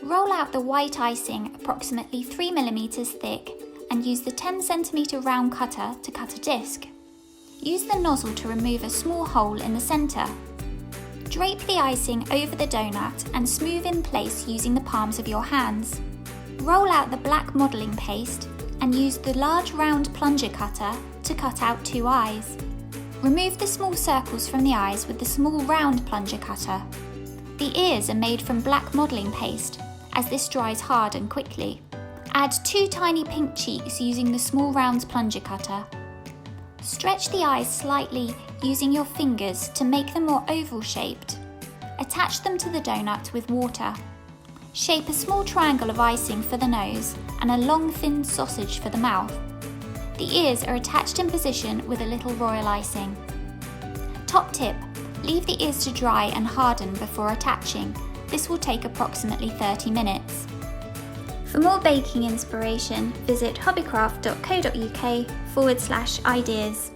Roll out the white icing approximately 3 mm thick and use the 10 cm round cutter to cut a disc. Use the nozzle to remove a small hole in the centre. Drape the icing over the doughnut and smooth in place using the palms of your hands. Roll out the black modelling paste and use the large round plunger cutter to cut out 2 eyes. Remove the small circles from the eyes with the small round plunger cutter. The ears are made from black modelling paste, as this dries hard and quickly. Add 2 tiny pink cheeks using the small round plunger cutter. Stretch the eyes slightly using your fingers to make them more oval shaped. Attach them to the doughnut with water. Shape a small triangle of icing for the nose and a long thin sausage for the mouth. The ears are attached in position with a little royal icing. Top tip: leave the ears to dry and harden before attaching. This will take approximately 30 minutes. For more baking inspiration, visit hobbycraft.co.uk/ideas.